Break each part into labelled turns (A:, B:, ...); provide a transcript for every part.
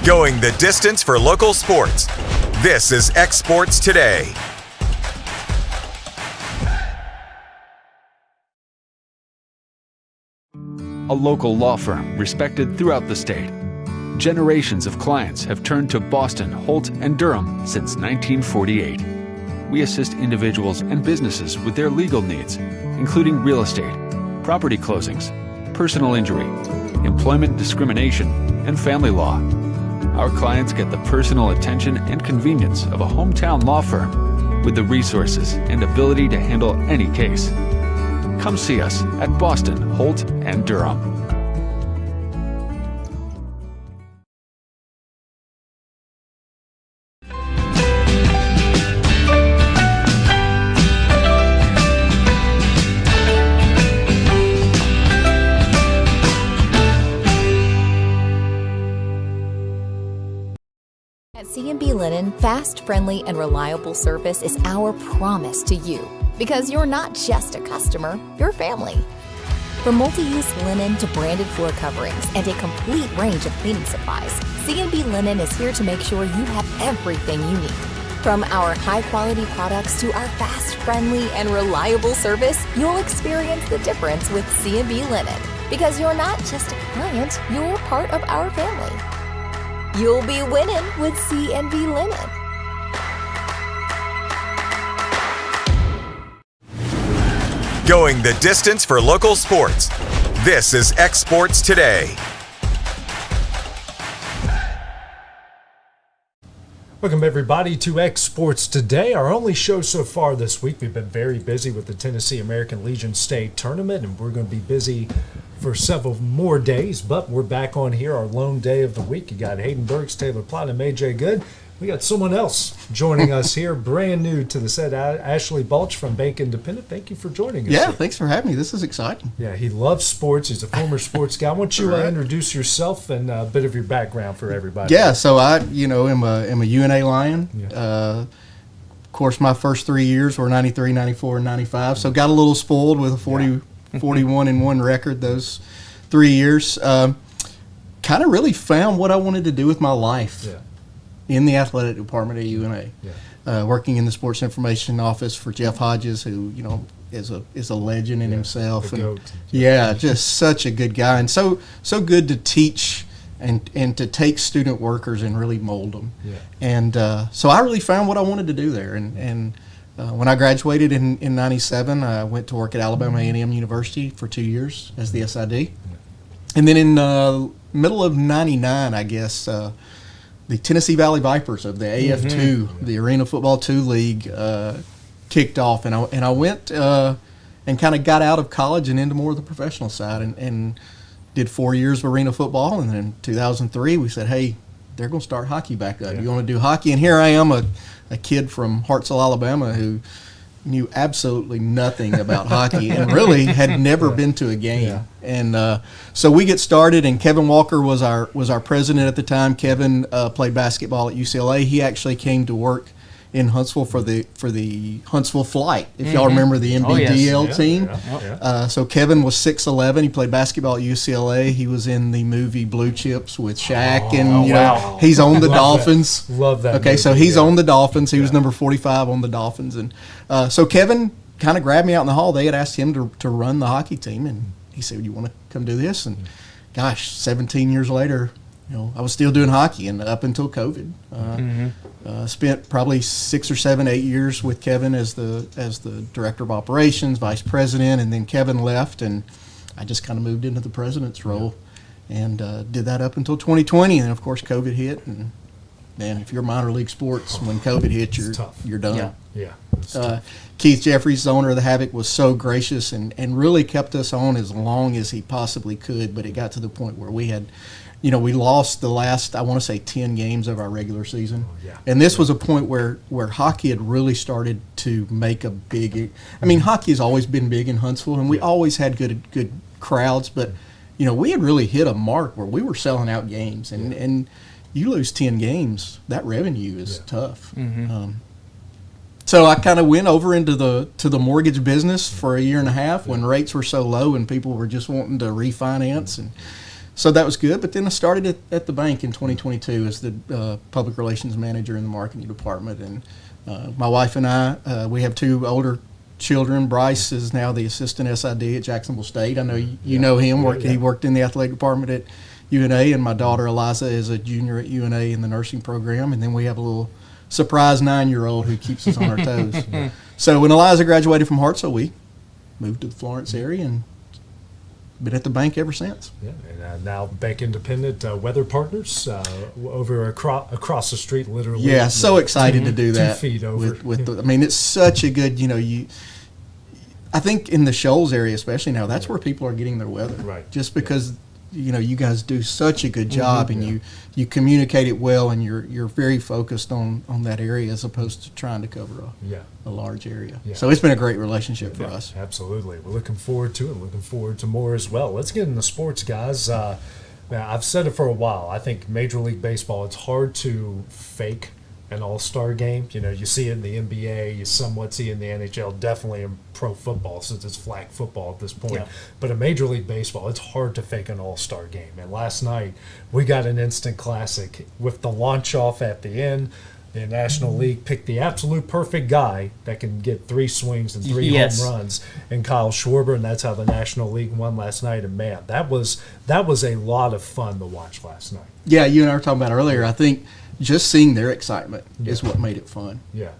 A: Going the distance for local sports. This is X Sports Today.
B: A local law firm respected throughout the state. Generations of clients have turned to Boston, Holt, and Durham since 1948. We assist individuals and businesses with their legal needs, including real estate, property closings, personal injury, employment discrimination, and family law. Our clients get the personal attention and convenience of a hometown law firm with the resources and ability to handle any case. Come see us at Boston, Holt, and Durham.
C: At C&B Linen, fast, friendly, and reliable service is our promise to you. Because you're not just a customer, you're family. From multi-use linen to branded floor coverings and a complete range of cleaning supplies, C&B Linen is here to make sure you have everything you need. From our high-quality products to our fast, friendly, and reliable service, you'll experience the difference with C&B Linen. Because you're not just a client, you're part of our family. You'll be winning with C&B Linen.
A: Going the distance for local sports. This is X Sports Today.
D: Welcome everybody to X Sports Today, our only show so far this week. We've been very busy with the Tennessee American Legion State Tournament, and we're going to be busy for several more days, but we're back on here, our lone day of the week. You got Hayden, Burks, Taylor, Plott, and AJ Good. We got someone else joining us here, brand new to the set, Ashley Balch from Bank Independent. Thank you for joining us.
E: Yeah,
D: here.
E: Thanks for having me. This is exciting.
D: Yeah, he loves sports. He's a former sports guy. I want you to introduce yourself and a bit of your background for everybody.
E: Yeah, so I, am a UNA Lion.
D: Yeah.
E: Of course, my first 3 years were 93, 94, and 95, so got a little spoiled with a 41-1 record those 3 years. Kind of really found what I wanted to do with my life.
D: Yeah.
E: In the athletic department at UNA, working in the sports information office for Jeff Hodges, who is a legend in himself,
D: the
E: and
D: GOAT.
E: just such a good guy, and so good to teach and to take student workers and really mold them.
D: Yeah.
E: And so I really found what I wanted to do there, and when I graduated in '97, I went to work at Alabama A&M University for 2 years as the SID, and then in middle of '99, I guess. The Tennessee Valley Vipers of the AF2, the Arena Football 2 League, kicked off, and I went and kind of got out of college and into more of the professional side, and did 4 years of arena football, and then in 2003 we said, hey, they're going to start hockey back up. You want to do hockey? And here I am, a kid from Hartselle, Alabama, who knew absolutely nothing about hockey and really had never been to a game.
D: Yeah.
E: And so we get started, and Kevin Walker was our president at the time. Kevin played basketball at UCLA. He actually came to work in Huntsville for the Huntsville Flight, if y'all remember the NBDL team. So Kevin was 6'11". He played basketball at UCLA. He was in the movie Blue Chips with Shaq, and he's on the Dolphins.
D: Love that.
E: Okay,
D: movie,
E: so he's on the Dolphins. He was number 45 on the Dolphins, and so Kevin kind of grabbed me out in the hall. They had asked him to run the hockey team, and he said, "You want to come do this?" And gosh, 17 years later, I was still doing hockey, and up until COVID, spent probably 6 or 7, 8 years with Kevin as the director of operations, vice president, and then Kevin left, and I just kind of moved into the president's role, and did that up until 2020, and then of course COVID hit, and man, if you're minor league sports, when COVID hit, you're done. Keith Jeffries, the owner of the Havoc, was so gracious and really kept us on as long as he possibly could, but it got to the point where we had. We lost the last, I want to say, 10 games of our regular season. And this was a point where hockey had really started to make a big – I mean, hockey has always been big in Huntsville, and we always had good crowds. But, we had really hit a mark where we were selling out games. And you lose 10 games, that revenue is tough. So I kind of went over into the mortgage business for a year and a half when rates were so low and people were just wanting to refinance. And So that was good. But then I started at the bank in 2022 as the public relations manager in the marketing department. And my wife and I, we have 2 older children. Bryce is now the assistant SID at Jacksonville State. I know you know him. He worked in the athletic department at UNA. And my daughter Eliza is a junior at UNA in the nursing program. And then we have a little surprise 9-year-old who keeps us on our toes. So when Eliza graduated from Hartselle, we moved to the Florence area and been at the bank ever since.
D: Yeah, and now Bank Independent Weather Partners over across the street, literally.
E: Yeah, so excited to do that.
D: 2 feet over.
E: I mean, it's such a good, I think in the Shoals area especially now, that's where people are getting their weather.
D: Right.
E: Just because, you guys do such a good job and you communicate it well and you're very focused on that area as opposed to trying to cover a large area. Yeah. So it's been a great relationship for us.
D: Absolutely. We're looking forward to it. Looking forward to more as well. Let's get into sports, guys. Now, I've said it for a while. I think Major League Baseball, it's hard to fake an all-star game. You see it in the NBA, you somewhat see it in the NHL, definitely in pro football since it's flag football at this point. Yeah. But in Major League Baseball, it's hard to fake an all-star game. And last night, we got an instant classic with the launch-off at the end. The National League picked the absolute perfect guy that can get 3 swings and 3 home runs in Kyle Schwarber, and that's how the National League won last night. And, man, that was a lot of fun to watch last night.
E: Yeah, you and I were talking about earlier. I think just seeing their excitement is what made it fun.
D: Yeah.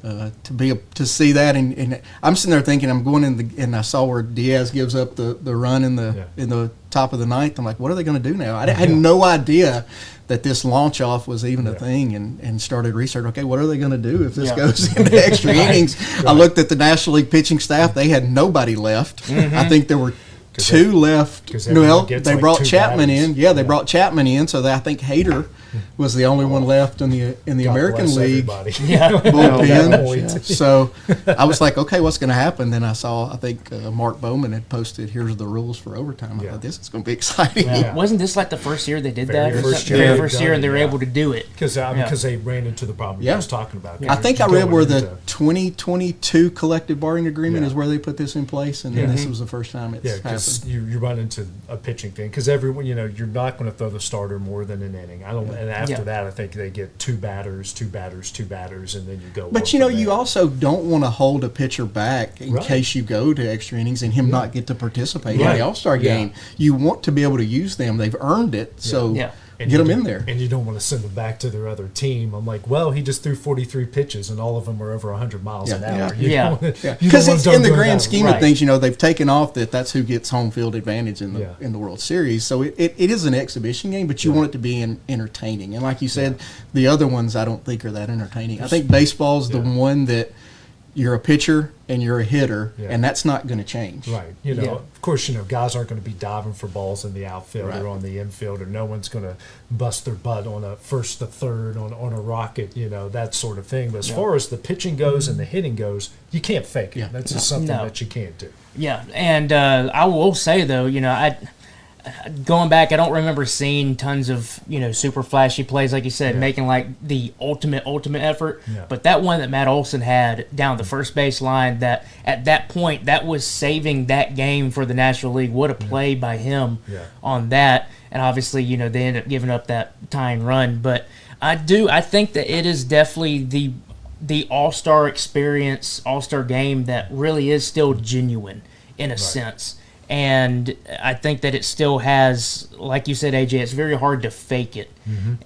E: To see that, and I'm sitting there thinking, I'm going and I saw where Diaz gives up the run in the top of the 9th. I'm like, what are they going to do now? I had no idea that this launch off was even a thing, and started research. Okay, what are they going to do if this goes into extra innings? Right. I looked at the National League pitching staff; they had nobody left. I think there were 2 left. Well, they brought Chapman in. Yeah, they brought Chapman in, so I think Hayter was the only one left in the American League bullpen. So I was like, okay, what's going to happen? Then I saw, I think Mark Bowman had posted, here's the rules for overtime. I thought, this is going to be exciting.
F: Yeah. Wasn't this like the first year they did that?
D: First
F: year, and they were able to do it.
D: Because they ran into the problem you was talking about.
E: I think I read where the 2022 collective bargaining agreement is where they put this in place, and then this was the first time it's happened.
D: You run into a pitching thing because everyone, you're not going to throw the starter more than an inning. And after that, I think they get 2 batters, and then you go.
E: But you also don't want to hold a pitcher back in case you go to extra innings and him not get to participate in the All-Star game. You want to be able to use them; they've earned it. So get them in there.
D: And you don't want to send them back to their other team. I'm like, well, he just threw 43 pitches, and all of them are over 100 miles an hour.
E: Because it's in the grand scheme of things, they've taken off that's who gets home field advantage in the World Series. So it is an exhibition game, but you want it to be entertaining. And like you said, the other ones I don't think are that entertaining. I think baseball's the one that you're a pitcher and you're a hitter, and that's not going to change.
D: Right. Of course, guys aren't going to be diving for balls in the outfield or on the infield, or no one's going to bust their butt on a first to third on a rocket, that sort of thing. But as far as the pitching goes and the hitting goes, you can't fake it. That's just something that you can't do.
F: Yeah, and I will say, though, going back, I don't remember seeing tons of super flashy plays like you said, making like the ultimate effort. Yeah. But that one that Matt Olson had down the first base line, that at that point that was saving that game for the National League. What a play by him on that. And obviously, they ended up giving up that tying run. But I think that it is definitely the All-Star experience, All-Star game that really is still genuine in a sense. And I think that it still has, like you said, AJ, it's very hard to fake it.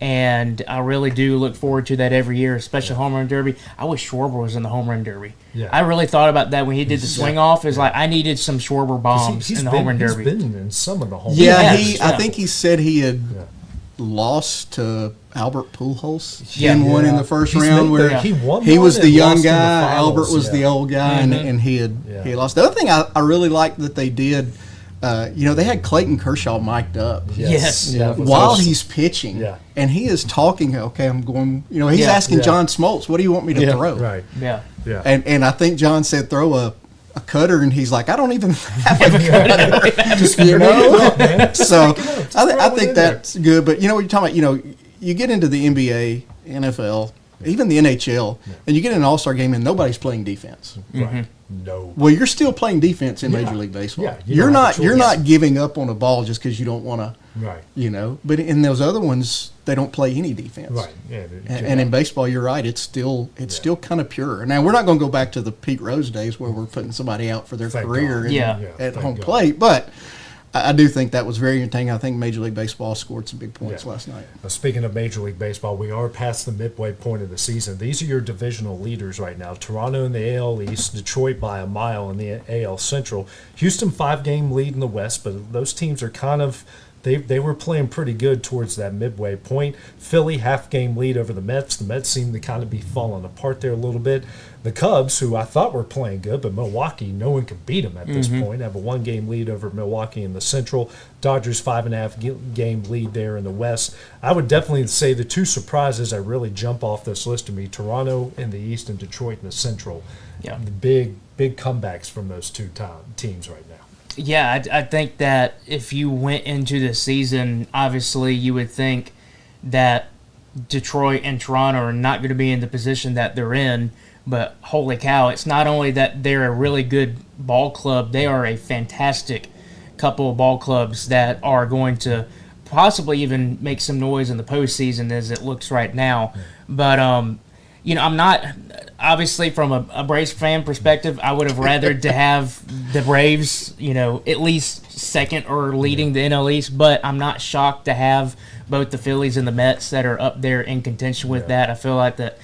F: And I really do look forward to that every year, especially Home Run Derby. I wish Schwarber was in the Home Run Derby. Yeah. I really thought about that when he did the swing off. It's like I needed some Schwarber bombs in the Home Run Derby.
D: He's been in some of the Home
E: Run Derby. I think he said he had lost to Albert Pujols in one in the first round where he was the young guy, Albert was the old guy, and he had lost. The other thing I really liked that they did, they had Clayton Kershaw mic'd up while he's pitching, and he is talking. Okay, I'm going. He's asking John Smoltz, "What do you want me to throw?"
D: Right.
F: Yeah.
E: And I think John said, "Throw a cutter," and he's like, I don't even have a cutter. So I think that's good. But what you're talking about, you get into the NBA, NFL, even the NHL, and you get in an All-Star game and nobody's playing defense.
D: Right. No.
E: Well, you're still playing defense in Major League Baseball.
D: Yeah,
E: you're not giving up on a ball just because you don't want to.
D: Right.
E: But in those other ones, they don't play any defense.
D: Right. Yeah.
E: And in baseball, you're right. It's still kind of pure. Now we're not going to go back to the Pete Rose days where we're putting somebody out for their career at home plate, but I do think that was very entertaining. I think Major League Baseball scored some big points last night.
D: Now, speaking of Major League Baseball, we are past the midway point of the season. These are your divisional leaders right now. Toronto in the AL East, Detroit by a mile in the AL Central. Houston 5-game lead in the West, but those teams are kind of they were playing pretty good towards that midway point. Philly half-game lead over the Mets. The Mets seem to kind of be falling apart there a little bit. The Cubs, who I thought were playing good, but Milwaukee, no one can beat them at this point, have a 1-game lead over Milwaukee in the Central. Dodgers 5.5-game lead there in the West. I would definitely say the two surprises that really jump off this list to me, Toronto in the East and Detroit in the Central. Yeah. The big comebacks from those two teams right now.
F: Yeah, I think that if you went into the season, obviously you would think that Detroit and Toronto are not going to be in the position that they're in, but holy cow, it's not only that they're a really good ball club, they are a fantastic couple of ball clubs that are going to possibly even make some noise in the postseason as it looks right now. But, I'm not – obviously, from a Braves fan perspective, I would have rathered to have the Braves, at least second or leading the NL East. But I'm not shocked to have both the Phillies and the Mets that are up there in contention with that. I feel like that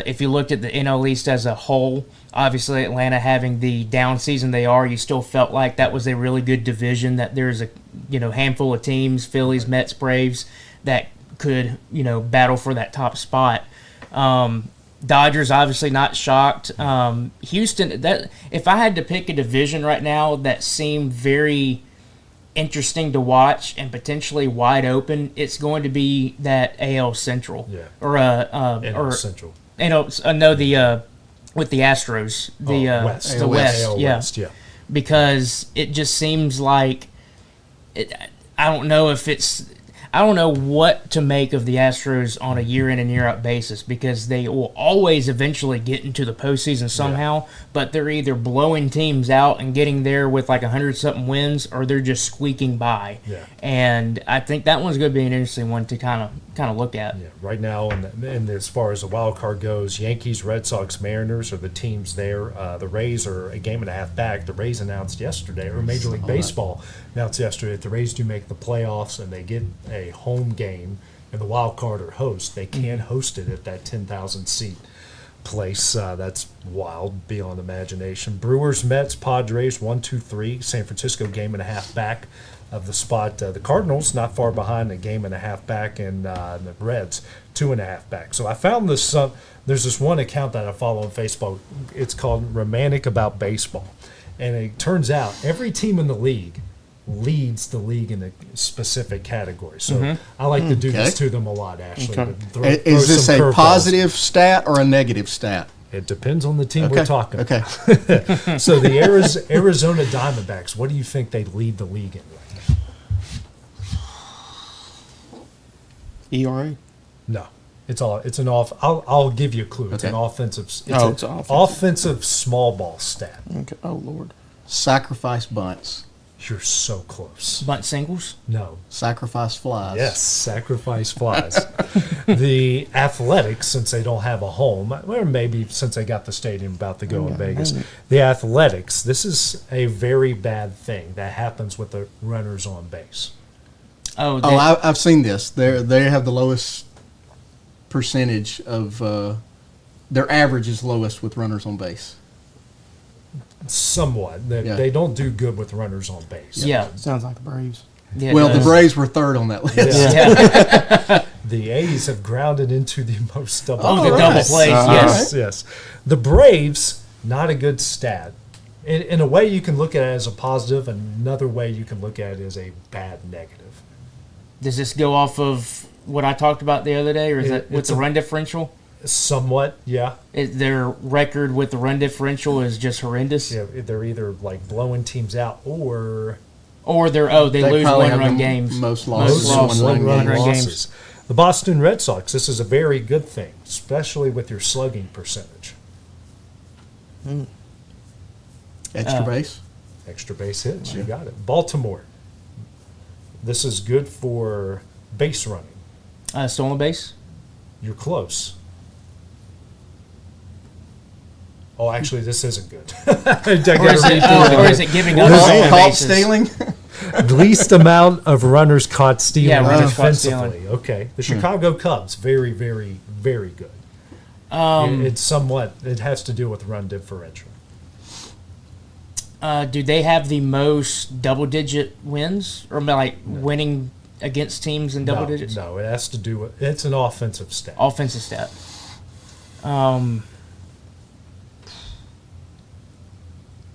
F: if you looked at the NL East as a whole, obviously Atlanta having the down season they are, you still felt like that was a really good division. That there's a handful of teams, Phillies, Mets, Braves, that could battle for that top spot. Dodgers, obviously not shocked. Houston, that if I had to pick a division right now that seemed very interesting to watch and potentially wide open, it's going to be that AL Central.
D: Yeah.
F: Or
D: Central.
F: With the Astros,
D: West.
F: The West,
D: AL
F: yeah.
D: West, yeah.
F: Because it just seems like I don't know what to make of the Astros on a year-in and year-out basis, because they will always eventually get into the postseason somehow, but they're either blowing teams out and getting there with like 100-something wins, or they're just squeaking by.
D: Yeah.
F: And I think that one's going to be an interesting one to kind of look at.
D: Yeah, right now, and as far as the wild card goes, Yankees, Red Sox, Mariners are the teams there. The Rays are a game and a half back. The Rays announced yesterday, or Major League Baseball announced yesterday, that the Rays do make the playoffs and they get a home game, and the wild card or host. They can host it at that 10,000 seat place. That's wild, beyond imagination. Brewers, Mets, Padres, 1-2-3. San Francisco game and a half back of the spot. The Cardinals not far behind, a game and a half back, and the Reds 2.5 back. So I found this. There's this one account that I follow on Facebook. It's called Romantic About Baseball, and it turns out every team in the league leads the league in a specific category. So I like to do this to them a lot, Ashley.
E: Okay. Is this a positive stat or a negative stat?
D: It depends on the team we're talking
E: about.
D: Okay. So the Arizona Diamondbacks, what do you think they lead the league in right now?
E: ERA?
D: No. I'll give you a clue. It's an offensive. It's an offensive small ball stat.
E: Okay. Oh Lord. Sacrifice bunts.
D: You're so close.
F: Bunt singles?
D: No.
E: Sacrifice flies.
D: Yes, sacrifice flies. The Athletics, since they don't have a home, or maybe since they got the stadium about to go in Vegas, the Athletics, this is a very bad thing that happens with the runners on base.
E: I've seen this. They have the lowest percentage of their average is lowest with runners on base.
D: Somewhat. They don't do good with runners on base.
F: Yeah.
E: Sounds like the Braves.
F: Yeah,
E: well, the Braves were third on that list.
F: Yeah.
D: The A's have grounded into the most double
F: plays. Double plays,
D: yes. The Braves, not a good stat. In a way, you can look at it as a positive. Another way you can look at it as a bad negative.
F: Does this go off of what I talked about the other day, or is it with the run differential?
D: Somewhat, yeah.
F: Their record with the run differential is just horrendous.
D: Yeah, they're either like blowing teams out, or
F: they lose one-run games.
E: Most losses.
D: One-run games. The Boston Red Sox, this is a very good thing, especially with your slugging percentage.
E: Extra base.
D: Extra base hits, you got it. Baltimore, this is good for base running.
F: Stolen base.
D: You're close. Oh, actually, this isn't good.
F: Or is it giving up stolen
E: Caught
F: bases?
E: stealing.
D: Least amount of runners caught stealing
F: runners caught
D: defensively.
F: stealing.
D: Okay. The Chicago Cubs, very, very, very good. It's somewhat, it has to do with run differential.
F: Do they have the most double-digit wins, or like winning against teams in double digits?
D: No, it has to do with, it's an offensive stat.
F: Offensive stat.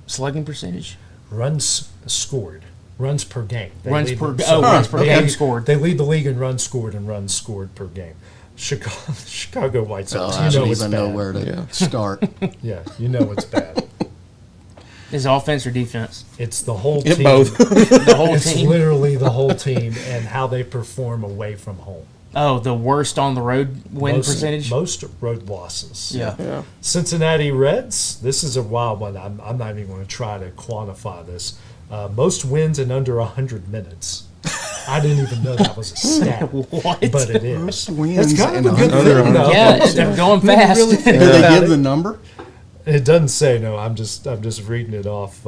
F: Slugging percentage.
D: Runs scored. Runs per game.
F: Runs per game scored.
D: They lead the league in runs scored and runs scored per game. Chicago White Sox,
E: I
D: you know
E: don't
D: it's
E: even
D: bad.
E: know where to start.
D: Yeah, you know it's bad.
F: Is it offense or defense?
D: It's the whole team.
G: Both.
F: The whole
D: It's
F: team.
D: literally the whole team and how they perform away from home.
F: Oh, the worst on the road win percentage.
D: Most road losses.
F: Yeah.
D: Cincinnati Reds. This is a wild one. I'm not even going to try to quantify this. Most wins in under 100 minutes. I didn't even know that was a stat.
F: What?
D: But it is.
E: Most wins
D: It's kind of
E: in
D: a good
E: 100.
D: thing, though.
F: Yeah, they're going fast.
E: Did they give the number?
D: It doesn't say, no. I'm just reading it off.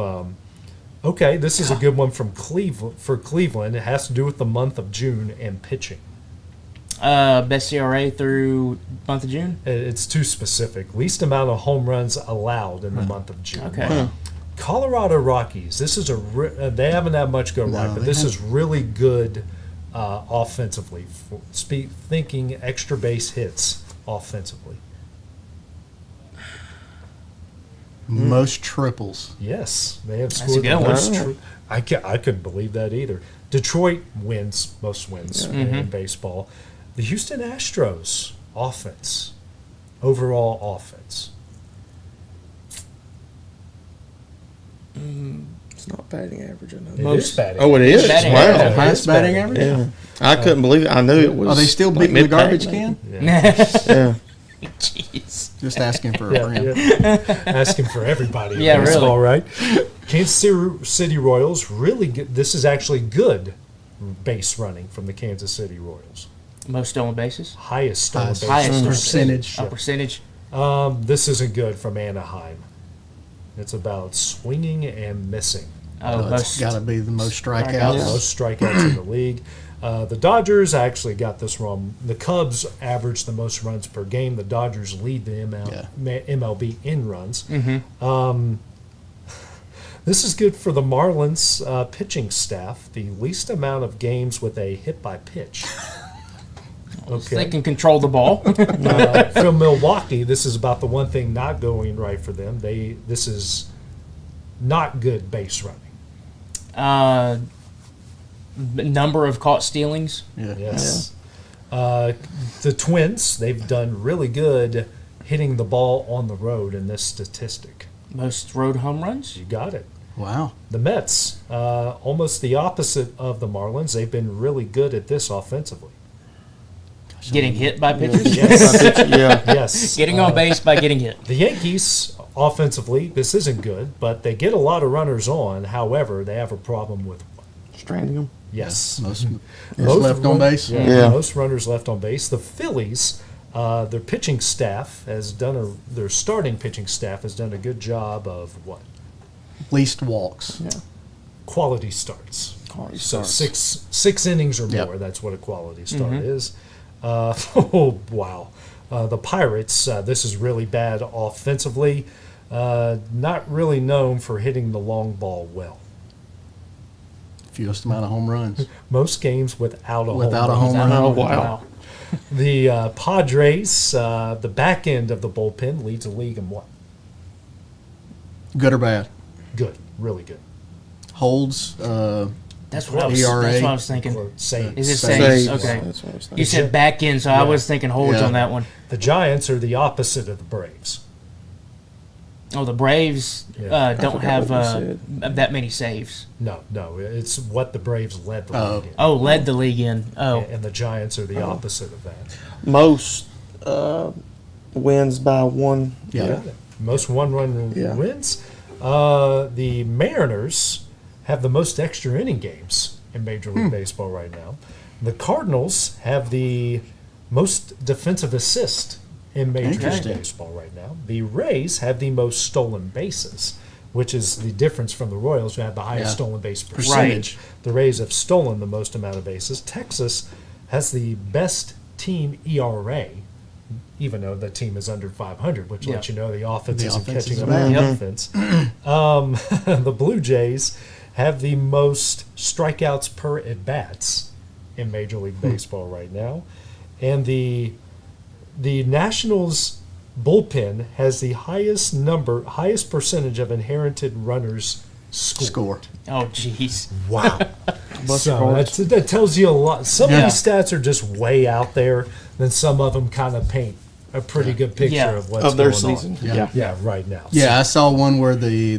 D: Okay, this is a good one from Cleveland. For Cleveland, it has to do with the month of June and pitching.
F: Best CRA through month of June.
D: It's too specific. Least amount of home runs allowed in the month of June.
F: Okay.
D: Colorado Rockies. This is they haven't had much go right, but this is really good offensively. Thinking extra base hits offensively.
E: Most triples.
D: Yes, they have
F: a
D: scored
F: good
D: the
F: one.
D: most. I couldn't believe that either. Detroit wins most wins in baseball. The Houston Astros offense, overall offense.
G: It's not batting average. I know.
D: It is batting.
G: Oh, it is.
F: Batting
G: Wow.
F: average.
E: Highest batting average?
G: Yeah. I couldn't believe it. I knew it was.
E: Are they still
G: like
E: beating the
G: mid-pack,
E: garbage
G: maybe.
E: can?
G: Yeah.
F: Jeez.
E: Just asking for a
D: Yeah,
E: friend.
D: yeah. Asking for everybody.
F: Yeah,
D: in
F: really.
D: baseball, right? Kansas City Royals, really good. This is actually good base running from the Kansas City Royals.
F: Most stolen bases.
D: Highest stolen base
F: Highest
E: percentage.
F: percentage.
D: This isn't good from Anaheim. It's about swinging and missing.
F: Oh,
E: It's
F: most.
E: got to be the most
F: Strikeouts.
E: strikeouts.
D: Most strikeouts in the league. The Dodgers, I actually got this wrong. The Cubs average the most runs per game. The Dodgers lead the MLB in runs. This is good for the Marlins pitching staff. The least amount of games with a hit by pitch.
F: They can control the ball.
D: From Milwaukee, this is about the one thing not going right for them. This is not good base running.
F: Number of caught stealings.
E: Yeah.
D: Yes. The Twins, they've done really good hitting the ball on the road in this statistic.
F: Most road home runs.
D: You got it.
E: Wow.
D: The Mets, almost the opposite of the Marlins. They've been really good at this offensively.
F: Getting hit by pitchers.
D: Yes.
G: Yeah.
D: Yes.
F: Getting on base by getting hit.
D: The Yankees, offensively, this isn't good, but they get a lot of runners on. However, they have a problem with
G: Stranding them.
D: yes.
E: Most left on base.
G: Yeah.
D: Most runners left on base. The Phillies, their pitching staff has done their starting pitching staff has done a good job of what?
E: Least walks.
G: Yeah.
D: Quality starts.
G: Quality
D: So
G: starts.
D: six innings or
E: Yep.
D: more. That's what a quality start is. Oh wow. The Pirates. This is really bad offensively. Not really known for hitting the long ball well.
E: Fewest amount of home runs.
D: Most games without a
E: Without a
D: home run.
E: home run.
G: Oh, wow.
D: The Padres, the back end of the bullpen leads the league in what?
E: Good or bad?
D: Good, really good.
E: Holds.
F: That's what I was.
E: ERA.
F: That's what I was thinking.
D: Or saves.
F: Is it
E: Saves.
F: saves? Okay.
G: That's what I was thinking.
F: You said back end, so I was thinking holds
E: Yeah.
F: on that one.
D: The Giants are the opposite of the Braves.
F: Oh, the Braves
D: Yeah.
F: don't
G: forgot
F: have
G: what you
F: that many saves.
D: No, it's what the Braves led the league in.
F: Oh, led the league in. Oh,
D: And the Giants are the opposite of that.
G: Most wins by one.
E: Yeah.
D: Most one-run
G: Yeah.
D: wins. The Mariners have the most extra inning games in Major League Baseball right now. The Cardinals have the most defensive assist in Major League
E: Interesting.
D: Baseball right now. The Rays have the most stolen bases, which is the difference from the Royals, who have the highest
E: Yeah.
D: stolen base percentage. The Rays have stolen the most amount of bases. Texas has the best team ERA, even though the team is under 500, which lets you know the offense
E: The
D: isn't
E: offense
D: catching
E: is
D: up
E: bad.
D: with the
F: Yep.
D: offense. The Blue Jays have the most strikeouts per at-bats in Major League Baseball right now. And the Nationals bullpen has the highest percentage of inherited runners scored.
F: oh, jeez.
D: Wow. So
G: cards.
D: that tells you a lot. Some
E: Yeah.
D: of these stats are just way out there, then some of them kind of paint a pretty good picture
F: Yeah.
D: of what's
G: Of their
D: going
G: season.
D: on.
G: Yeah.
D: Yeah, right now.
E: Yeah, I saw one where we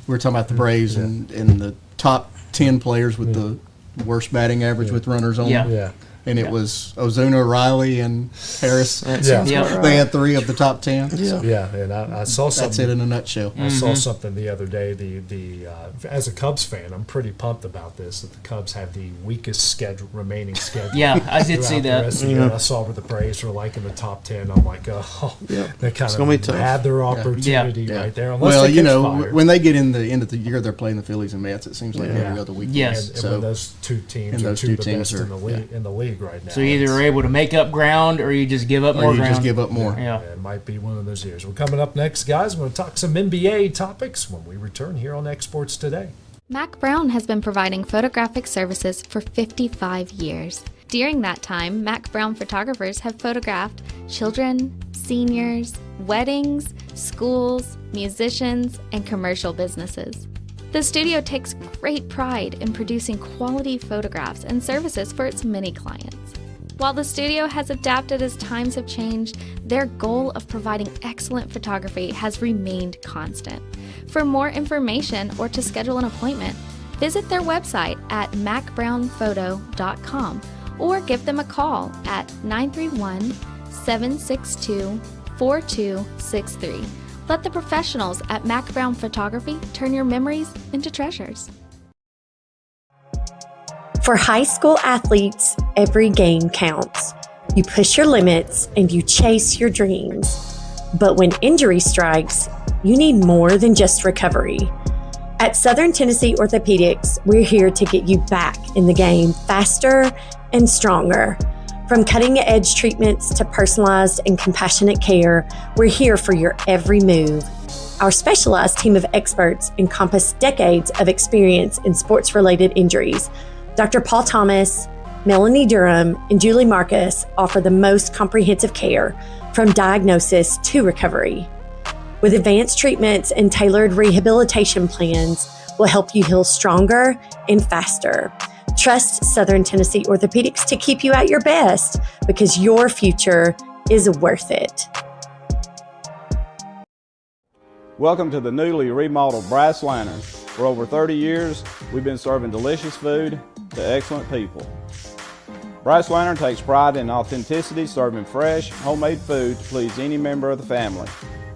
E: were talking about the Braves and the top 10 players with the worst batting average with runners on.
F: Yeah.
D: Yeah.
E: And it was Ozuna, Riley, and Harris.
D: Yeah.
F: Yep.
E: They had 3 of the top 10.
G: Yeah.
D: Yeah, and I saw something.
E: That's it in a nutshell.
D: I saw something the other day. As a Cubs fan, I'm pretty pumped about this. That the Cubs have the weakest remaining schedule.
F: Yeah, I did see
D: throughout the
F: that.
D: rest of the year. I saw where the Braves were like in the top 10. I'm like, oh,
G: Yeah.
D: they kind
G: It's gonna be
D: of
G: tough.
D: had their opportunity
E: Yeah.
D: right there. Unless
E: Well,
D: they
E: you
D: catch
E: know,
D: fire.
E: when they get in the end of the year, they're playing the Phillies and Mets. It seems like
D: Yeah.
E: every other weekend.
F: Yes.
D: and
E: So
D: when those two teams
E: and
D: are
E: those
D: two
E: two
D: of the
E: teams
D: best
E: are-
D: in the league right now.
F: So you either are able to make up ground or you just give up
E: or
F: more
E: you
F: ground.
E: just give up more.
F: Yeah.
D: It might be one of those years. We're coming up next, guys. We're going to talk some NBA topics when we return here on Exports Today.
H: Mac Brown has been providing photographic services for 55 years. During that time, Mac Brown photographers have photographed children, seniors, weddings, schools, musicians, and commercial businesses. The studio takes great pride in producing quality photographs and services for its many clients. While the studio has adapted as times have changed, their goal of providing excellent photography has remained constant. For more information or to schedule an appointment, visit their website at macbrownphoto.com or give them a call at 931-762-4263. Let the professionals at Mac Brown Photography turn your memories into treasures.
I: For high school athletes, every game counts. You push your limits and you chase your dreams. But when injury strikes, you need more than just recovery. At Southern Tennessee Orthopedics, we're here to get you back in the game faster and stronger. From cutting-edge treatments to personalized and compassionate care, we're here for your every move. Our specialized team of experts encompass decades of experience in sports-related injuries. Dr. Paul Thomas, Melanie Durham, and Julie Marcus offer the most comprehensive care from diagnosis to recovery. With advanced treatments and tailored rehabilitation plans, we'll help you heal stronger and faster. Trust Southern Tennessee Orthopedics to keep you at your best because your future is worth it.
J: Welcome to the newly remodeled Brass Lantern. For over 30 years, we've been serving delicious food to excellent people. Brass Lantern takes pride in authenticity, serving fresh, homemade food to please any member of the family.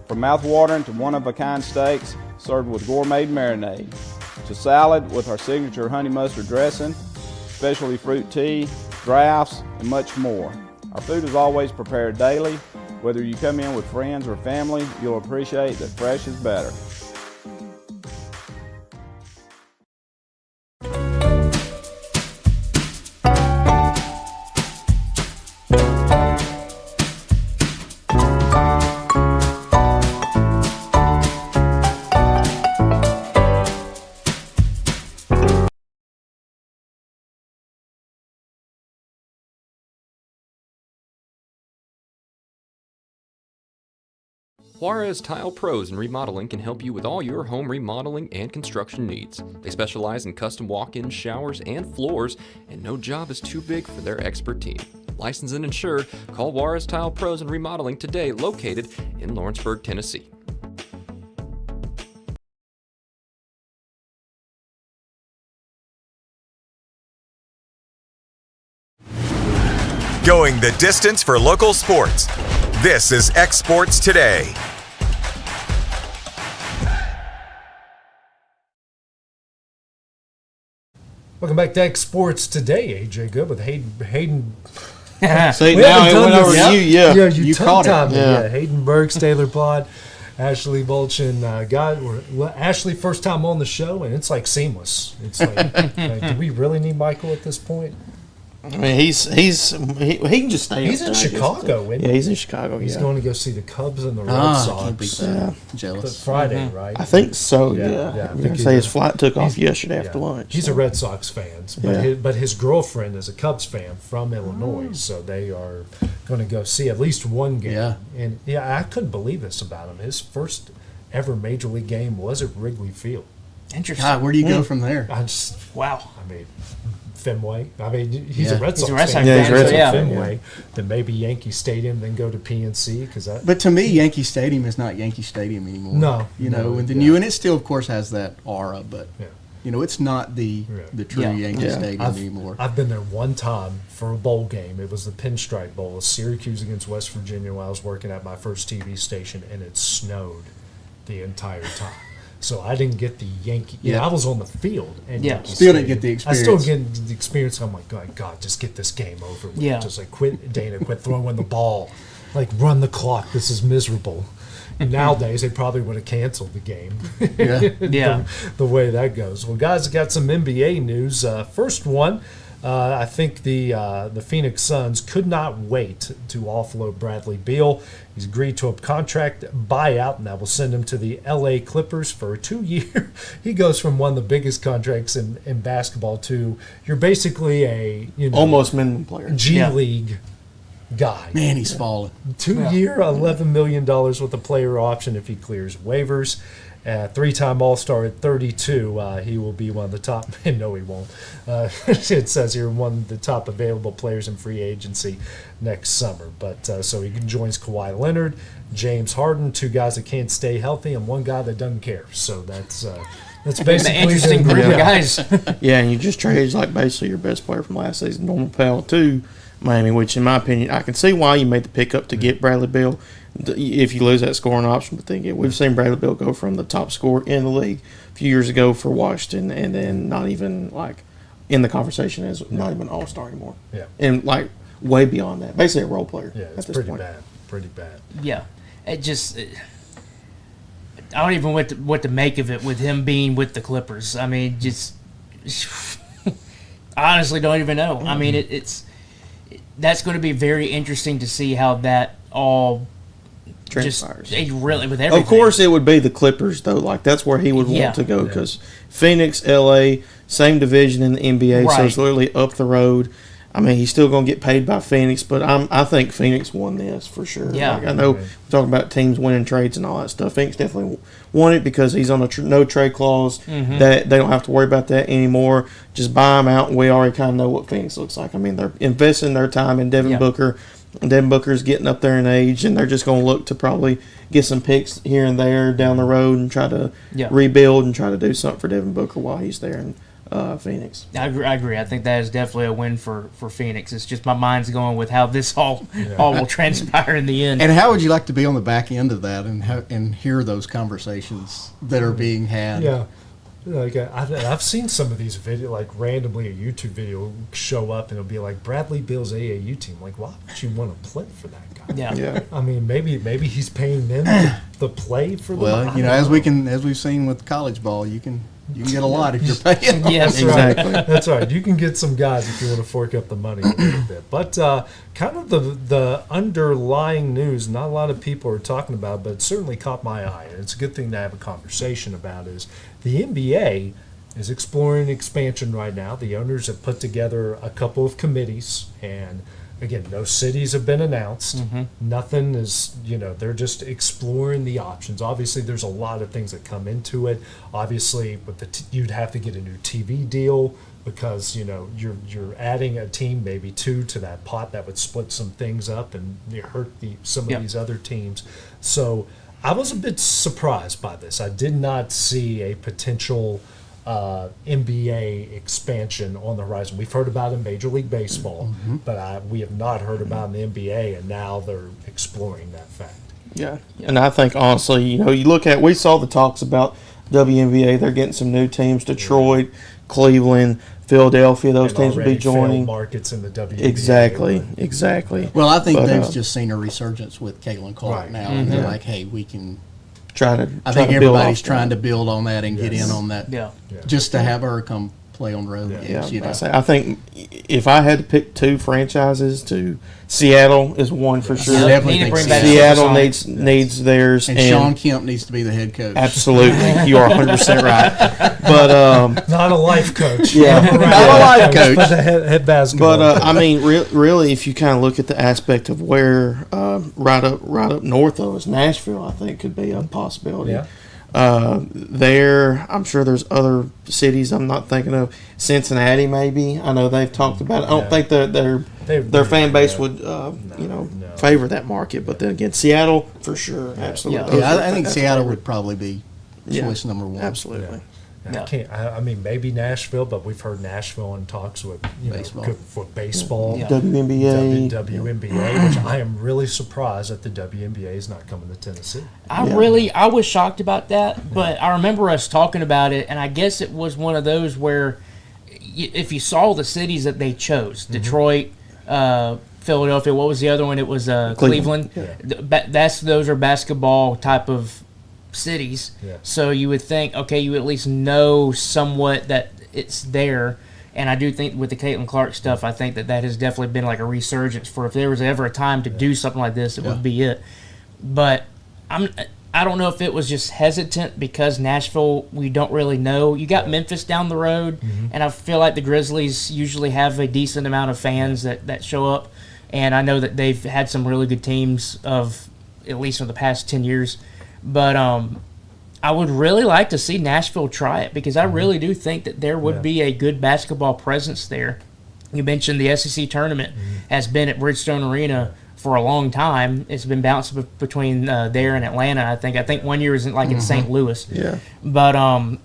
J: From mouth-watering to one-of-a-kind steaks served with gourmet marinade, to salad with our signature honey mustard dressing, specialty fruit tea, drafts, and much more. Our food is always prepared daily. Whether you come in with friends or family, you'll appreciate that fresh is better.
K: Juarez Tile Pros and Remodeling can help you with all your home remodeling and construction needs. They specialize in custom walk-in showers and floors, and no job is too big for their expert team. Licensed and insured, call Juarez Tile Pros and Remodeling today, located in Lawrenceburg, Tennessee.
A: Going the distance for local sports. This is X Sports Today.
D: Welcome back to X Sports Today. AJ Good with Hayden.
G: See, now it went over to you. Yeah,
D: you
E: caught it.
D: Yeah, Hayden Burks, Taylor Plott, Ashley Volchin. Ashley, first time on the show, and it's like seamless. It's like, do we really need Michael at this point?
G: I mean, he can just stay.
D: He's in Chicago, isn't he?
G: Yeah, he's in Chicago.
D: He's going to go see the Cubs and the Red
E: I can't beat
D: Sox.
E: that.
D: The
E: Jealous.
D: Friday, right?
G: I think so.
D: Yeah,
G: Yeah,
D: yeah.
G: I'm gonna say his flight took off yesterday after lunch.
D: He's
G: so.
D: a Red Sox fan, but his girlfriend is a Cubs fan from Illinois, so they are going to go see at least one game.
E: Yeah.
D: And I couldn't believe this about him. His first ever major league game was at Wrigley Field.
F: Interesting.
E: God, where do you go from there?
F: Wow.
D: I mean, Fenway. I mean, he's a Red Sox
F: Red Sox
D: fan.
F: fan,
G: he's a Red Sox
F: yeah.
D: Fenway. Then maybe Yankee Stadium, then go to PNC because that.
E: But to me, Yankee Stadium is not Yankee Stadium anymore.
D: No,
E: you know,
D: no,
E: and
D: yeah.
E: and it still, of course, has that aura, but
D: Yeah.
E: you know, it's not the true
F: Yeah.
E: Yankee
G: Yeah.
E: Stadium anymore.
D: I've been there one time for a bowl game. It was the Pinstripe Bowl, Syracuse against West Virginia, while I was working at my first TV station, and it snowed the entire time. So I didn't get the Yankee.
E: Yeah.
D: I was on the field. And
F: Yeah.
D: Yankee
E: Still didn't
D: Stadium.
E: get the
D: I still
E: experience.
D: get the experience. I'm like, God, just get this game over with.
F: Yeah.
D: Just like, quit, Dana, quit throwing the ball. Like, run the clock. This is miserable. Nowadays, they probably would have canceled the game.
E: Yeah.
F: Yeah.
D: the way that goes. Well, guys, I got some NBA news. First one, I think the Phoenix Suns could not wait to offload Bradley Beal. He's agreed to a contract buyout, and that will send him to the LA Clippers for a 2-year. He goes from one of the biggest contracts in basketball to you're basically a
G: Almost minimum player.
D: G League guy.
E: Man, he's fallen.
D: 2-year, $11 million with a player option if he clears waivers. 3-time All-Star at 32. He will be one of the top. No, he won't. It says here one of the top available players in free agency next summer. But so he joins Kawhi Leonard, James Harden, 2 guys that can't stay healthy, and 1 guy that doesn't care. So that's basically
F: An interesting group of guys.
G: Yeah, and you just traded like basically your best player from last season, Norman Powell, to Miami, which in my opinion, I can see why you made the pickup to get Bradley Beal if you lose that scoring option. But then we've seen Bradley Beal go from the top scorer in the league a few years ago for Washington, and then not even like in the conversation as not even an All-Star anymore.
D: Yeah.
G: And like way beyond that, basically a role player.
D: Yeah, it's
G: at this
D: pretty
G: point.
D: bad. Pretty bad.
F: Yeah. I don't even know what to make of it with him being with the Clippers. I mean, just I honestly don't even know. I mean, that's going to be very interesting to see how that all
G: Transpires.
F: just really with everything.
G: Of course, it would be the Clippers though. Like that's where he would
F: Yeah.
G: want to go because Phoenix, LA, same division in the NBA, so
F: Right.
G: it's literally up the road. I mean, he's still going to get paid by Phoenix, but I think Phoenix won this for sure.
F: Yeah.
G: Like, I know we're talking about teams winning trades and all that stuff. Phoenix definitely won it because he's on a no trade clause. That they don't have to worry about that anymore. Just buy him out, and we already kind of know what Phoenix looks like. I mean, they're investing their time in Devin Booker. Devin Booker's getting up there in age, and they're just going to look to probably get some picks here and there down the road and try to rebuild and try to do something for Devin Booker while he's there in Phoenix.
F: I agree. I think that is definitely a win for Phoenix. It's just my mind's going with how this all will transpire in the end.
E: And how would you like to be on the back end of that and hear those conversations that are being had?
D: Yeah. Like I've seen some of these videos, like randomly a YouTube video will show up and it'll be like Bradley Beal's AAU team. Like, why would you want to play for that guy?
F: Yeah.
D: I mean, maybe he's paying them to play for them.
E: Well, you know, as we've seen with college ball, you can get a lot if you're paying.
F: Yes,
G: exactly.
D: Right. That's right. You can get some guys if you want to fork up the money a little bit. But kind of the underlying news, not a lot of people are talking about, but it certainly caught my eye, and it's a good thing to have a conversation about, is the NBA is exploring expansion right now. The owners have put together a couple of committees, and again, no cities have been announced. Nothing is, they're just exploring the options. Obviously, there's a lot of things that come into it. Obviously, with you'd have to get a new TV deal because, you're adding a team, maybe 2 to that pot that would split some things up and hurt some of these other teams. So I was a bit surprised by this. I did not see a potential NBA expansion on the horizon. We've heard about it in Major League Baseball, but we have not heard about it in the NBA, and now they're exploring that fact.
G: Yeah. And I think, honestly, you look at, we saw the talks about WNBA. They're getting some new teams, Detroit, Cleveland, Philadelphia. Those teams will be joining.
D: Markets in the WNBA.
G: Exactly.
E: Well, I think they've just seen a resurgence with Caitlin Clark now, and they're like, hey, we can I think everybody's trying to build on that and get in on that.
F: Yeah.
E: Just to have her come play on the road games.
G: I think if I had to pick two franchises, Seattle is one for sure.
E: Definitely
G: Seattle needs theirs,
E: and Sean Kemp needs to be the head coach.
G: Absolutely, you are 100% right. But
D: not a life coach.
G: Yeah,
E: not a life coach,
D: but a head basketball.
G: But I mean, really, if you kind of look at the aspect of where right up north of us, Nashville, I think could be a possibility.
D: Yeah.
G: There, I'm sure there's other cities I'm not thinking of. Cincinnati, maybe. I know they've talked about it. I don't think their fan base would, favor that market. But then again, Seattle for sure, absolutely.
E: Yeah, I think Seattle would probably be choice number one.
G: Absolutely.
D: I mean, maybe Nashville, but we've heard Nashville in talks with for baseball,
G: WNBA,
D: which I am really surprised that the WNBA is not coming to Tennessee.
F: I was shocked about that, but I remember us talking about it, and I guess it was one of those where if you saw the cities that they chose, Detroit, Philadelphia, what was the other one? It was Cleveland. Yeah. Those are basketball type of cities, so you would think, okay, you at least know somewhat that it's there. And I do think with the Caitlin Clark stuff, I think that has definitely been like a resurgence for if there was ever a time to do something like this, it would be it. But I don't know if it was just hesitant because Nashville, we don't really know. You got Memphis down the road, and I feel like the Grizzlies usually have a decent amount of fans that show up, and I know that they've had some really good teams of at least for the past 10 years. But I would really like to see Nashville try it because I really do think that there would be a good basketball presence there. You mentioned the SEC tournament has been at Bridgestone Arena for a long time. It's been bouncing between there and Atlanta. I think 1 year is in St. Louis.
G: Yeah.
F: But I'm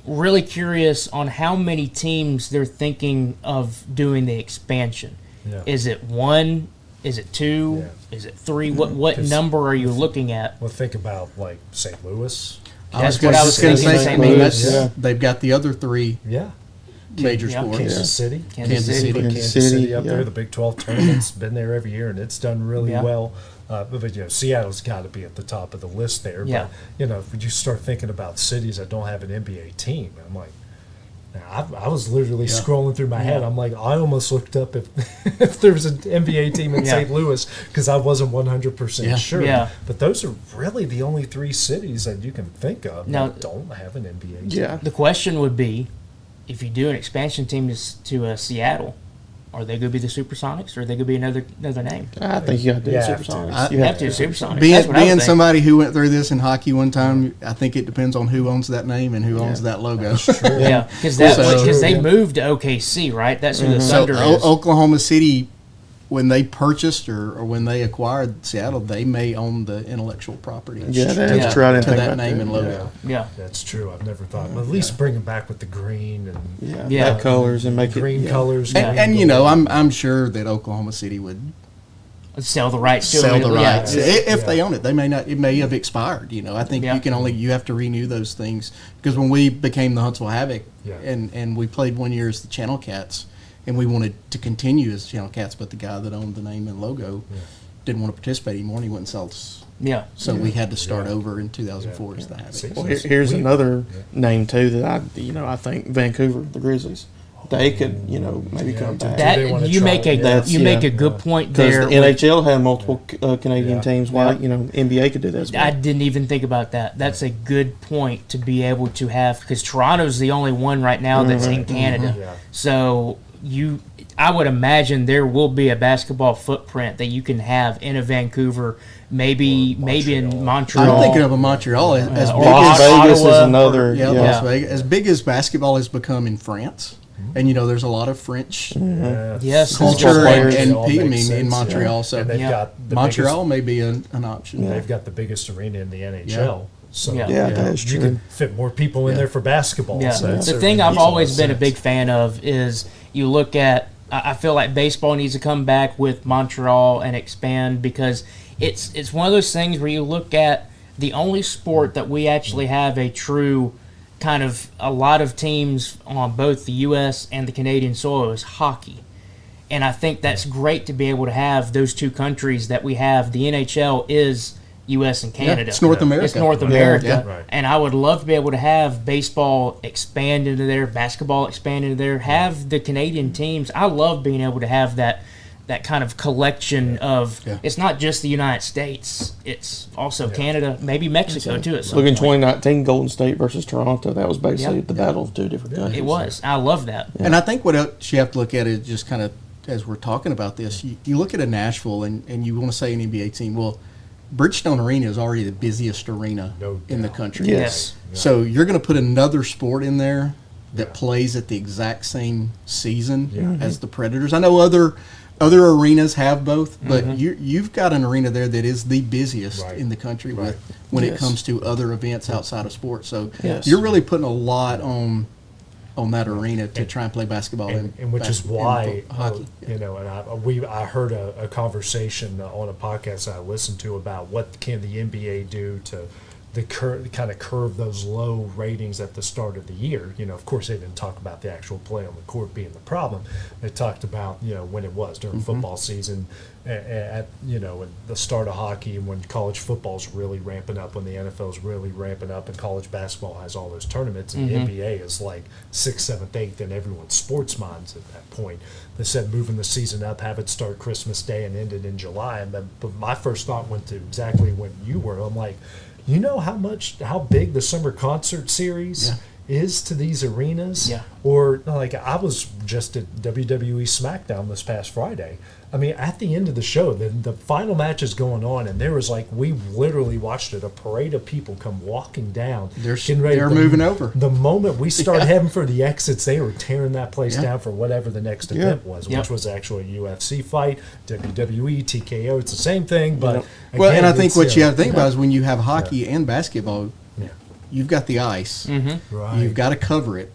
F: really curious on how many teams they're thinking of doing the expansion. Yeah. Is it one? Is it two? Yeah. Is it three? What number are you looking at?
D: Well, think about like St. Louis.
F: That's what I was going to say.
E: They've got the other three.
D: Yeah.
E: Major sports.
D: Kansas City.
E: Kansas
D: City up there. The Big 12 tournament's been there every year, and it's done really well. But Seattle's got to be at the top of the list there.
F: Yeah.
D: But when you start thinking about cities that don't have an NBA team, I'm like, I was literally scrolling through my head. I'm like, I almost looked up if there was an NBA team in St. Louis because I wasn't 100% sure. Yeah. But those are really the only three cities that you can think of that don't have an NBA team.
F: Yeah. The question would be, if you do an expansion team to Seattle, are they going to be the Supersonics or are they going to be another name?
G: I think you got to do Supersonics.
F: You have to do Supersonics.
E: Being somebody who went through this in hockey one time, I think it depends on who owns that name and who owns that logo.
F: Yeah, because they moved to OKC, right? That's who the Thunder is.
E: Oklahoma City, when they purchased or when they acquired Seattle, they may own the intellectual property.
G: Yeah, that's true. I didn't think
E: that name
G: that.
E: and logo.
F: Yeah,
D: that's true. I've never thought. But at least bring them back with the green and
G: that colors and make
D: green colors.
E: And I'm sure that Oklahoma City would
F: sell the rights to
E: if they own it. They may not. It may have expired. I think you have to renew those things because when we became the Huntsville Havoc and we played 1 year as the Channel Cats. And we wanted to continue as Channel Cats, but the guy that owned the name and logo didn't want to participate anymore, and he wouldn't sell us.
F: Yeah.
E: So we had to start over in 2004 as the Havoc.
G: Well, here's another name, too, that I think Vancouver, the Grizzlies. They could, maybe come back.
F: You make a good point there.
G: Because the NHL had multiple Canadian teams. Why, NBA could do that as well.
F: I didn't even think about that. That's a good point to be able to have, because Toronto's the only one right now that's in Canada. Yeah. So I would imagine there will be a basketball footprint that you can have in a Vancouver, maybe in Montreal.
E: I'm thinking of a Montreal as big
G: Las Vegas is another.
E: Las Vegas, as big as basketball has become in France. And there's a lot of French culture in Montreal. So
D: and they've got
E: Montreal may be an option.
D: They've got the biggest arena in the NHL. So
G: that is true.
D: You can fit more people in there for basketball.
F: Yeah.
D: So
F: The thing I've always been a big fan of is you look at, I feel like baseball needs to come back with Montreal and expand, because it's one of those things where you look at the only sport that we actually have a true kind of a lot of teams on both the U.S. and the Canadian soil is hockey. And I think that's great to be able to have those two countries that we have. The NHL is U.S. and Canada.
E: Yeah, it's North America.
F: It's North America.
E: Yeah.
D: Right.
F: And I would love to be able to have baseball expand into there, basketball expand into there, have the Canadian teams. I love being able to have that kind of collection of, it's not just the United States, it's also Canada, maybe Mexico too.
G: Look, in 2019, Golden State versus Toronto, that was basically the battle of two different countries.
F: It was. I love that.
E: And I think what else you have to look at is just kind of, as we're talking about this, you look at a Nashville and you want to say an NBA team. Well, Bridgestone Arena is already the busiest arena in the country.
F: Yes.
E: So you're going to put another sport in there that plays at the exact same season as the Predators. I know other arenas have both, but you've got an arena there that is the busiest in the country when it comes to other events outside of sports. So you're really putting a lot on that arena to try and play basketball
D: and which is why
E: hockey.
D: And I heard a conversation on a podcast I listened to about what can the NBA do to kind of curve those low ratings at the start of the year. Of course, they didn't talk about the actual play on the court being the problem. They talked about when it was during football season, at the start of hockey, and when college football is really ramping up, when the NFL is really ramping up, and college basketball has all those tournaments, and the NBA is like 6th, 7th, 8th in everyone's sports minds at that point. They said moving the season up, have it start Christmas Day and end it in July. But my first thought went to exactly when you were. I'm like, how big the summer concert series is to these arenas?
F: Yeah.
D: Or like I was just at WWE SmackDown this past Friday. I mean, at the end of the show, the final match is going on, and there was we literally watched it, a parade of people come walking down.
E: They're moving over.
D: The moment we started heading for the exits, they were tearing that place down for whatever the next event was, which was actually a UFC fight, WWE, TKO. It's the same thing, but
E: well, and I think what you have to think about is when you have hockey and basketball, you've got the ice,
D: right.
E: You've got to cover it,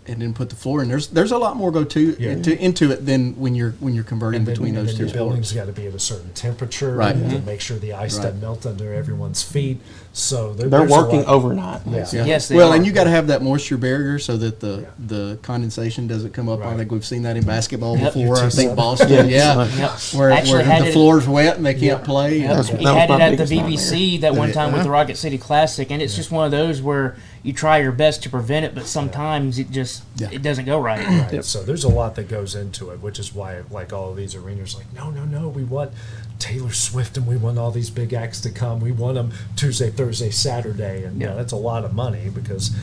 E: and then put the floor in. There's a lot more into it than when you're converting between those two.
D: The building's got to be at a certain temperature, to make sure the ice doesn't melt under everyone's feet. So
G: they're working overnight.
F: Yes, they
E: well,
F: are.
E: and you got to have that moisture barrier so that the condensation doesn't come up. I think we've seen that in basketball before. I think Boston, where the floor's wet and they can't play.
F: He had it at the BBC that one time with the Rocket City Classic, and it's just one of those where you try your best to prevent it, but sometimes it just it doesn't go right.
D: So there's a lot that goes into it, which is why all of these arenas no, we want Taylor Swift and we want all these big acts to come. We want them Tuesday, Thursday, Saturday, and that's a lot of money because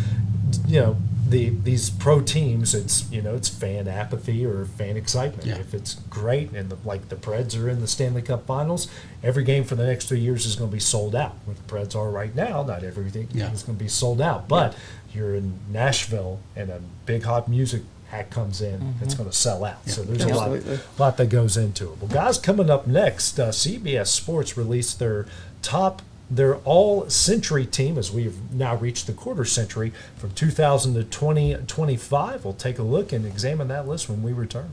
D: these pro teams, it's fan apathy or fan excitement. If it's great and the Preds are in the Stanley Cup Finals, every game for the next 3 years is going to be sold out. Where the Preds are right now, not everything is going to be sold out. But you're in Nashville and a big hot music act comes in, it's going to sell out. So there's a lot that goes into it. Well, guys, coming up next, CBS Sports released their all-century team as we've now reached the quarter century from 2000 to 2025. We'll take a look and examine that list when we return.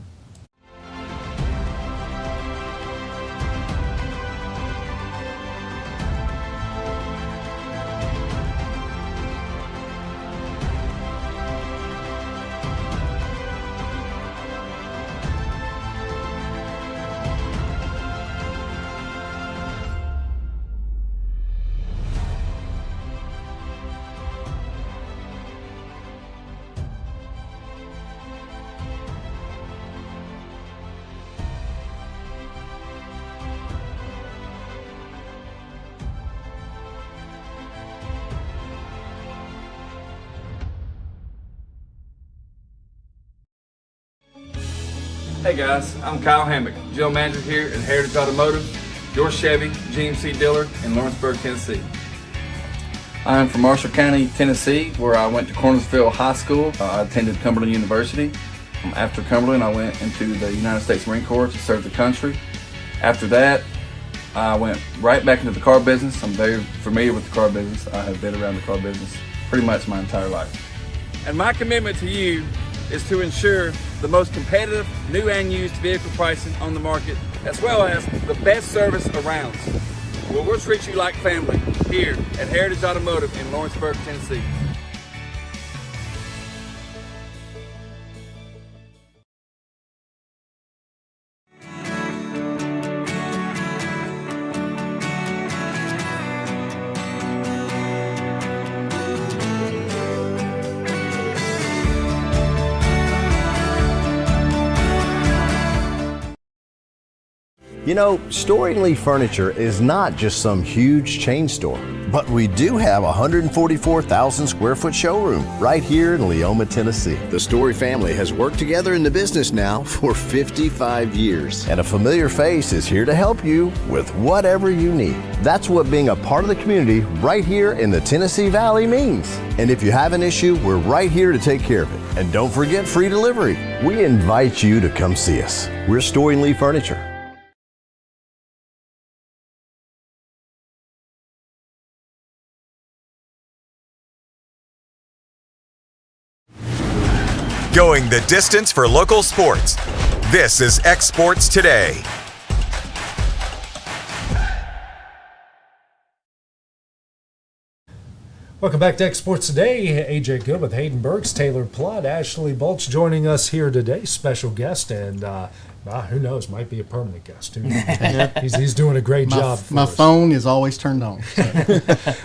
L: Hey guys, I'm Kyle Hammock, General Manager here at Heritage Automotive, your Chevy GMC dealer in Lawrenceburg, Tennessee. I'm from Marshall County, Tennessee, where I went to Cornersville High School. I attended Cumberland University. After Cumberland, I went into the United States Marine Corps to serve the country. After that, I went right back into the car business. I'm very familiar with the car business. I have been around the car business pretty much my entire life. And my commitment to you is to ensure the most competitive new and used vehicle pricing on the market, as well as the best service around. Well, we'll treat you like family here at Heritage Automotive in Lawrenceburg, Tennessee.
M: You know, Storing Lee Furniture is not just some huge chain store, but we do have a 144,000 square foot showroom right here in Leoma, Tennessee. The Story family has worked together in the business now for 55 years, and a familiar face is here to help you with whatever you need. That's what being a part of the community right here in the Tennessee Valley means. And if you have an issue, we're right here to take care of it. And don't forget free delivery. We invite you to come see us. We're Storing Lee Furniture.
A: Going the distance for local sports. This is X Sports Today.
D: Welcome back to X Sports Today. AJ Good with Hayden Burks, Taylor Plott, Ashley Bulch joining us here today. Special guest, and who knows, might be a permanent guest. He's doing a great job.
E: My phone is always turned on. So.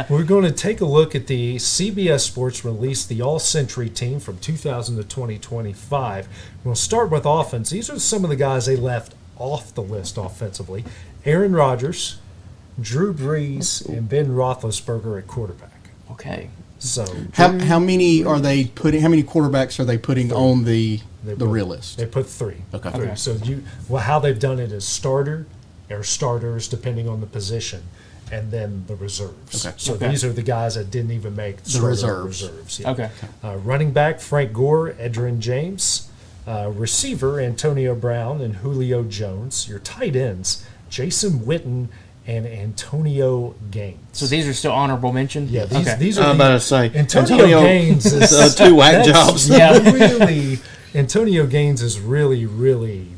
D: We're going to take a look at the CBS Sports released the All-Century team from 2000 to 2025. We'll start with offense. These are some of the guys they left off the list offensively. Aaron Rodgers, Drew Brees, and Ben Roethlisberger at quarterback.
F: Okay.
D: So
E: how many are they putting? How many quarterbacks are they putting on the real list?
D: They put three.
E: Okay.
D: Three. So how they've done it is starters depending on the position, and then the reserves.
E: Okay.
D: So these are the guys that didn't even make
E: the reserves.
D: Yeah.
F: Okay.
D: Running back Frank Gore, Edgerrin James, receiver Antonio Brown and Julio Jones. Your tight ends Jason Witten and Antonio Gaines.
F: So these are still honorable mention?
D: Yeah, these are.
G: I'm about to say
D: Antonio Gaines is
G: two whack jobs.
D: Yeah, really. Antonio Gaines is really.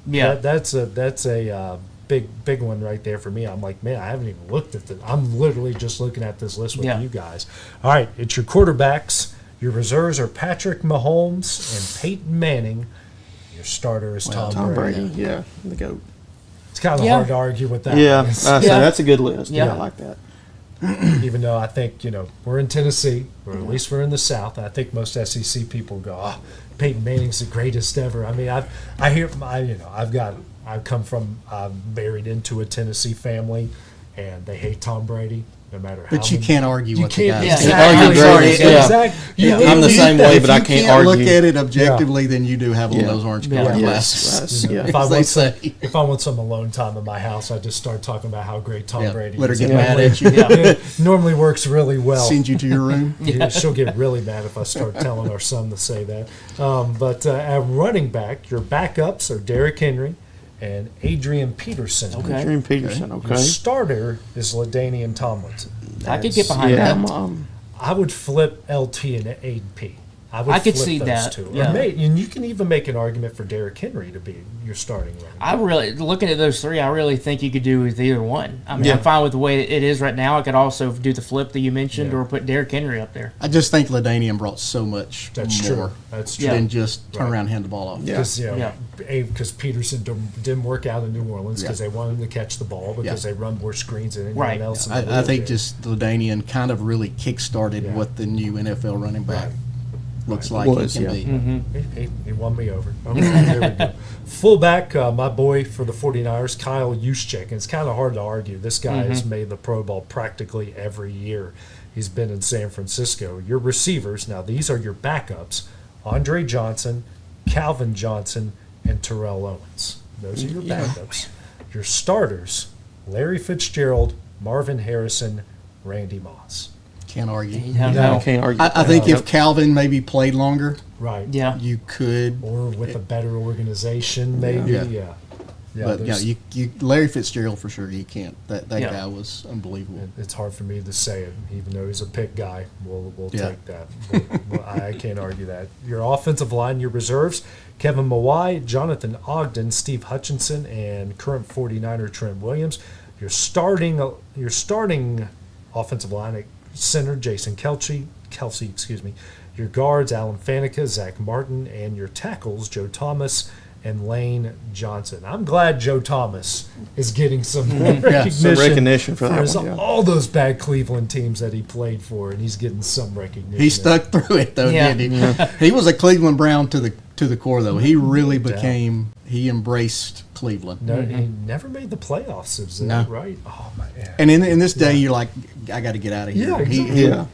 F: Yeah,
D: that's a big one right there for me. I'm like, man, I haven't even looked at the. I'm literally just looking at this list with you guys. All right, it's your quarterbacks. Your reserves are Patrick Mahomes and Peyton Manning. Your starter is Tom Brady.
G: Yeah, the GOAT.
D: It's kind of hard to argue with that.
G: Yeah, that's a good list. Yeah, I like that.
D: Even though I think, we're in Tennessee, or at least we're in the South, and I think most SEC people go, Peyton Manning's the greatest ever. I mean, I'm married into a Tennessee family, and they hate Tom Brady. No matter how.
E: But you can't argue with the guy.
D: Exactly.
G: I'm the same way, but I can't argue.
E: Look at it objectively, then you do have on those orange glasses.
D: If I want some alone time in my house, I just start talking about how great Tom Brady is.
E: Let her get mad at you.
D: It normally works really well.
E: Send you to your room.
D: She'll get really mad if I start telling our son to say that. But at running back, your backups are Derrick Henry and Adrian Peterson.
F: Okay.
G: Adrian Peterson, okay.
D: Your starter is LaDainian Tomlinson.
F: I could get behind that.
D: I would flip LT and ADP.
F: I could see that.
D: Two.
F: Yeah.
D: And you can even make an argument for Derrick Henry to be your starting running back.
F: Looking at those three, I really think you could do with either one. I mean, I'm fine with the way it is right now. I could also do the flip that you mentioned or put Derrick Henry up there.
E: I just think LaDainian brought so much more
D: That's true.
E: than just turn around and hand the ball off.
D: Because Peterson didn't work out in New Orleans because they wanted him to catch the ball because they run more screens than anyone else.
E: I think just LaDainian kind of really kick-started what the new NFL running back looks like he can be.
D: Mm-hmm. He won me over. Okay, there we go. Fullback, my boy for the 49ers, Kyle Juszczyk. And it's kind of hard to argue. This guy has made the Pro Bowl practically every year. He's been in San Francisco. Your receivers, now these are your backups, Andre Johnson, Calvin Johnson, and Terrell Owens. Those are your backups. Your starters, Larry Fitzgerald, Marvin Harrison, Randy Moss.
E: Can't argue.
G: Can't argue.
E: I think if Calvin maybe played longer,
D: right?
E: You could,
D: or with a better organization, maybe. Yeah.
E: but Larry Fitzgerald for sure. You can't. That guy was unbelievable.
D: It's hard for me to say it, even though he's a pick guy. We'll take that. I can't argue that. Your offensive line, your reserves: Kevin Mawai, Jonathan Ogden, Steve Hutchinson, and current 49er Trent Williams. Your starting offensive line at center: Jason Kelsey. Your guards: Alan Faneca, Zach Martin, and your tackles: Joe Thomas and Lane Johnson. I'm glad Joe Thomas is getting some recognition
G: for that one,
D: all those bad Cleveland teams that he played for, and he's getting some recognition.
E: He stuck through it though, didn't he? Yeah. He was a Cleveland Brown to the core though. He really became. He embraced Cleveland.
D: No, he never made the playoffs. Is that right? Oh my God.
E: And in this day, you're like, I got to get out of here.
D: Yeah, exactly.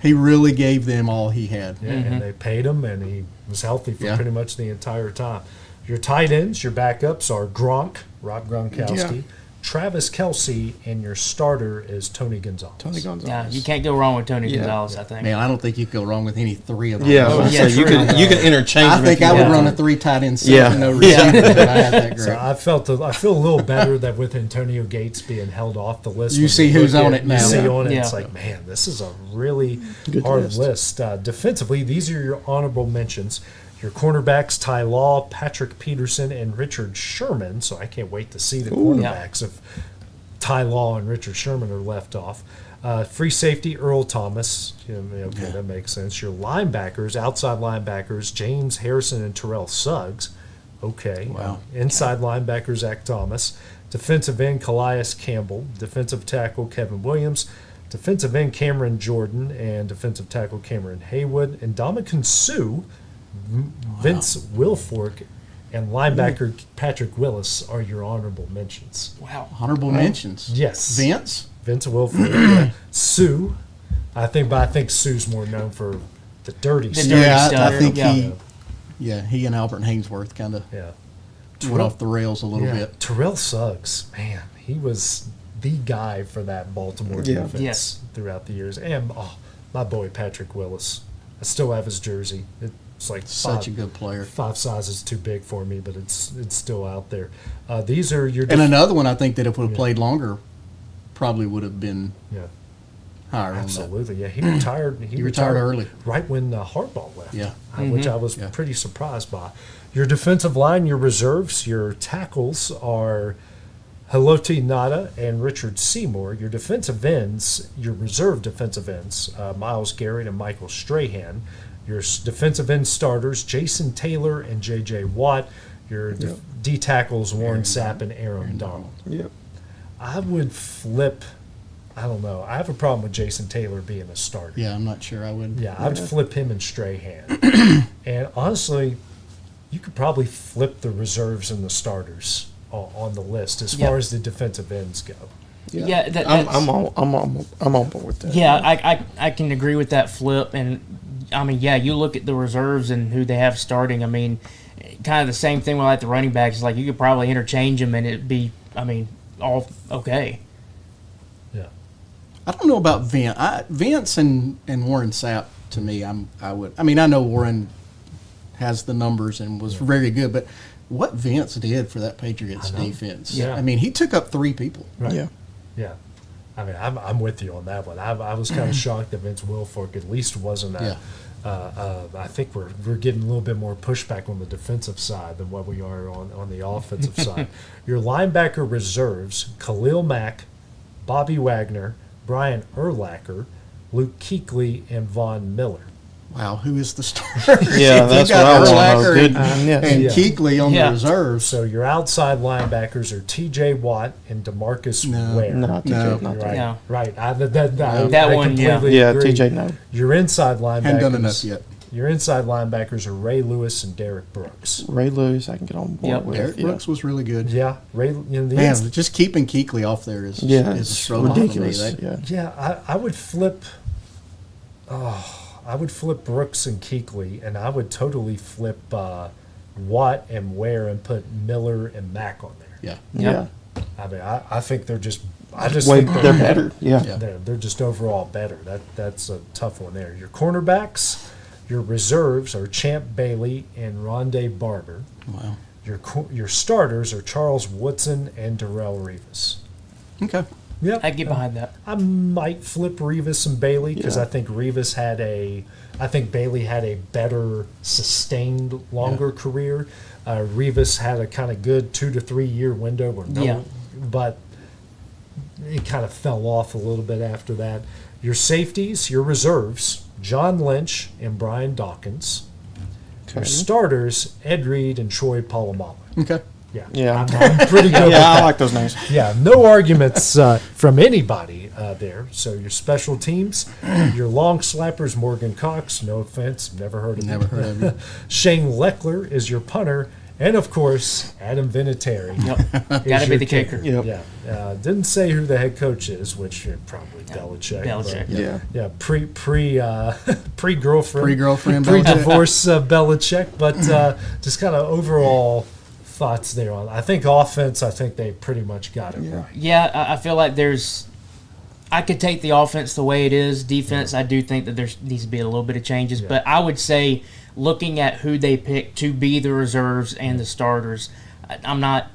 E: He really gave them all he had.
D: Yeah, and they paid him, and he was healthy for pretty much the entire time. Your tight ends, your backups are Rob Gronkowski, Travis Kelce, and your starter is Tony Gonzalez.
F: Yeah, you can't go wrong with Tony Gonzalez, I think.
E: Man, I don't think you can go wrong with any three of them.
G: Yeah, you can interchange.
E: I think I would run a 3 tight end set. No reason, but I had that great.
D: So I feel a little better that with Antonio Gates being held off the list.
E: You see who's on it now.
D: You see on it, it's like, man, this is a really hard list. Defensively, these are your honorable mentions. Your cornerbacks: Ty Law, Patrick Peterson, and Richard Sherman. So I can't wait to see the cornerbacks if Ty Law and Richard Sherman are left off. Free safety: Earl Thomas. That makes sense. Your linebackers, outside linebackers: James Harrison and Terrell Suggs. Okay.
E: Wow.
D: Inside linebacker: Zach Thomas. Defensive end: Calais Campbell. Defensive tackle: Kevin Williams. Defensive end: Cameron Jordan. And defensive tackle: Cameron Haywood. And Ndamukong Suh, Vince Wilfork, and linebacker Patrick Willis are your honorable mentions.
F: Wow.
E: Honorable mentions.
D: Yes.
E: Vince
D: Wilfork. Sue. I think Sue's more known for the dirty stuff.
E: I think he and Albert Hainsworth kind of went off the rails a little bit.
D: Terrell Suggs, man, he was the guy for that Baltimore defense throughout the years. And my boy Patrick Willis. I still have his jersey. It's like
E: such a good player.
D: 5 sizes too big for me, but it's still out there. These are your
E: and another one I think that if we played longer, probably would have been higher.
D: Absolutely, yeah. He retired.
E: He retired early,
D: right when Harbaugh left.
E: Yeah,
D: which I was pretty surprised by. Your defensive line, your reserves, your tackles are Haloti Ngata and Richard Seymour. Your defensive ends, your reserve defensive ends, Myles Garrett and Michael Strahan. Your defensive end starters, Jason Taylor and J.J. Watt. Your D tackles, Warren Sapp and Aaron Donald.
G: Yep.
D: I would flip. I don't know. I have a problem with Jason Taylor being a starter.
E: Yeah, I'm not sure I would.
D: Yeah, I'd flip him and Strahan. And honestly, you could probably flip the reserves and the starters on the list as far as the defensive ends go.
F: Yeah,
G: I'm on board with that.
F: Yeah, I can agree with that flip. And I mean, you look at the reserves and who they have starting. I mean, kind of the same thing with like the running backs. Like you could probably interchange them and it'd be, all okay.
D: Yeah.
E: I don't know about Vince and Warren Sapp. To me, I would. I mean, I know Warren has the numbers and was very good, but what Vince did for that Patriots defense.
D: Yeah.
E: I mean, he took up 3 people.
D: Right. Yeah. Yeah. I mean, I'm with you on that one. I was kind of shocked that Vince Wilfork at least wasn't I think we're getting a little bit more pushback on the defensive side than what we are on the offensive side. Your linebacker reserves: Khalil Mack, Bobby Wagner, Brian Urlacher, Luke Kuechly, and Von Miller.
E: Wow, who is the starter?
G: Yeah, that's what I want to know. Good.
E: And Kuechly on the reserves.
D: So your outside linebackers are T.J. Watt and DeMarcus Ware.
G: No, TJ, not
D: right.
F: No.
D: Right. I
F: one,
D: completely agree.
G: TJ, no.
D: Your inside linebackers.
E: Haven't done enough yet.
D: Your inside linebackers are Ray Lewis and Derek Brooks.
G: Ray Lewis, I can get on board with.
E: Derek Brooks was really good.
D: Yeah, Ray.
E: Just keeping Kuechly off there is a struggle
G: ridiculous.
E: For me.
D: I would flip. I would flip Brooks and Kuechly, and I would totally flip Watt and Ware and put Miller and Mack on there.
G: Yeah.
D: I mean, I think they're just.
G: They're better. Yeah.
D: They're just overall better. That's a tough one there. Your cornerbacks, your reserves are Champ Bailey and Rondé Barber.
E: Wow.
D: Your starters are Charles Woodson and Darrell Rivas.
E: Okay.
D: Yeah,
F: I get behind that.
D: I might flip Rivas and Bailey because I think Bailey had a better sustained, longer career. Rivas had a kind of good 2 to 3 year window, but it kind of fell off a little bit after that. Your safeties, your reserves, John Lynch and Brian Dawkins. Okay. Your starters, Ed Reed and Troy Polamalu.
E: Okay.
D: Yeah. I'm pretty good with that.
G: I like those names.
D: Yeah, no arguments from anybody there. So your special teams, your long slappers, Morgan Cox, no offense, never heard of him. Shane Leckler is your punter. And, of course, Adam Vinatieri.
F: Yep. Got to be the kicker.
D: Yep. Yeah. Didn't say who the head coach is, which probably Belichick.
F: Belichick.
D: Pre-girlfriend.
E: Pre-girlfriend
D: Pre-divorce Belichick. But just kind of overall thoughts there on. I think offense, they pretty much got it right.
F: Yeah, I feel like I could take the offense the way it is. Defense, I do think that there needs to be a little bit of changes. Yeah. But I would say, looking at who they picked to be the reserves and the starters, I'm not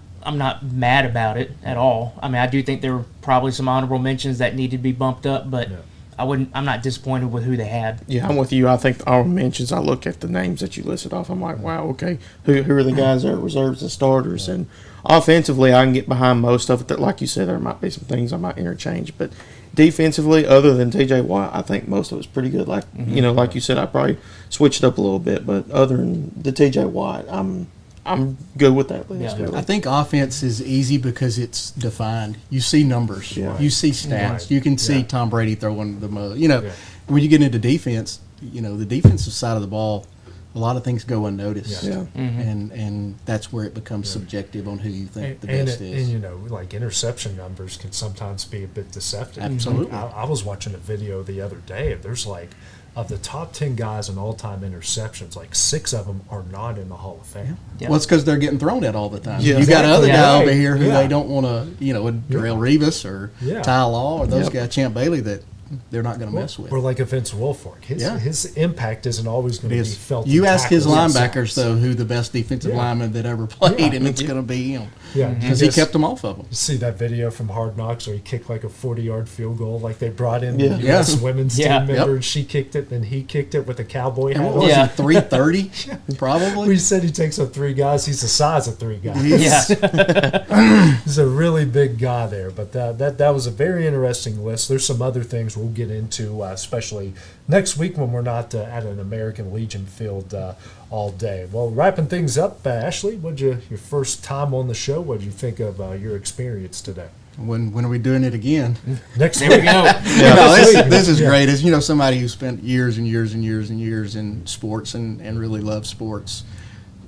F: mad about it at all. I mean, I do think there were probably some honorable mentions that needed to be bumped up, but I'm not disappointed with who they had.
G: Yeah, I'm with you. I think our mentions, I look at the names that you listed off, I'm like, wow, okay, who are the guys that are reserves and starters? And offensively, I can get behind most of it. That, like you said, there might be some things I might interchange, but defensively, other than T.J. Watt, I think most of it's pretty good. Like like you said, I probably switched up a little bit, but other than the T.J. Watt, I'm good with that list.
E: I think offense is easy because it's defined. You see numbers, you see stats, you can see Tom Brady throwing the most. When you get into defense, the defensive side of the ball, a lot of things go unnoticed, and that's where it becomes subjective on who you think the best is.
D: And like interception numbers can sometimes be a bit deceptive.
E: Absolutely.
D: I was watching a video the other day. There's of the top 10 guys in all-time interceptions, 6 of them are not in the Hall of Fame.
E: Yeah. Well, it's because they're getting thrown at all the time. Yeah. You got another guy over here who they don't want to, Darrell Rivas or Ty Law or those guys, Champ Bailey, that they're not going to mess with.
D: Or like a Vince Wilfork. His impact isn't always going to be felt.
E: You ask his linebackers, though, who the best defensive lineman that ever played, and it's going to be him. Yeah, because he kept them off of them.
D: You see that video from Hard Knocks where he kicked a 40-yard field goal, like they brought in the U.S. women's team member, and she kicked it, and he kicked it with a cowboy hat.
E: And what was he, 330? Probably.
D: We said he takes up 3 guys. He's the size of 3 guys. He's a really big guy there. But that was a very interesting list. There's some other things we'll get into, especially next week when we're not at an American Legion field all day. Well, wrapping things up, Ashley, your first time on the show, what did you think of your experience today?
E: When are we doing it again?
D: Next week.
F: There we go.
E: This is great. As somebody who spent years and years and years and years in sports and really loves sports,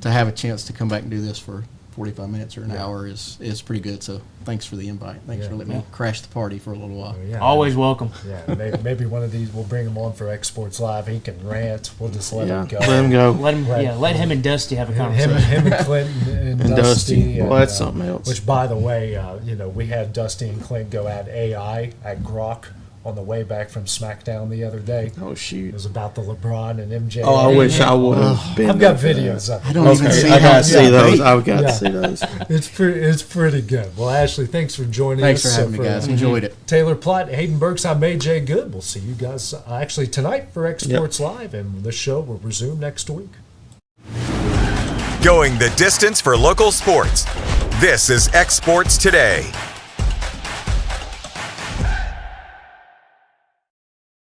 E: to have a chance to come back and do this for 45 minutes or an hour is pretty good. So thanks for the invite. Thanks for letting me crash the party for a little while.
F: Always welcome.
D: Yeah, maybe one of these we'll bring him on for Exports Live. He can rant. We'll just let him go.
G: Let him go.
F: Let him and Dusty have a conversation.
D: Him and Clinton and Dusty.
G: Well, that's something else.
D: Which, by the way, we had Dusty and Clint go at AI at Grok on the way back from SmackDown the other day.
G: Oh, shoot.
D: It was about the LeBron and MJ.
G: Oh, I wish I would have been.
D: I've got videos of it.
E: I don't even see
G: I got to see those. I've got to see those.
D: It's pretty good. Well, Ashley, thanks for joining
E: us.
D: Thanks
E: for having me, guys. Enjoyed it.
D: Taylor Plott, Hayden Burks, I'm AJ Good. We'll see you guys actually tonight for Exports Live, and the show will resume next week.
A: Going the distance for local sports. This is Exports Today.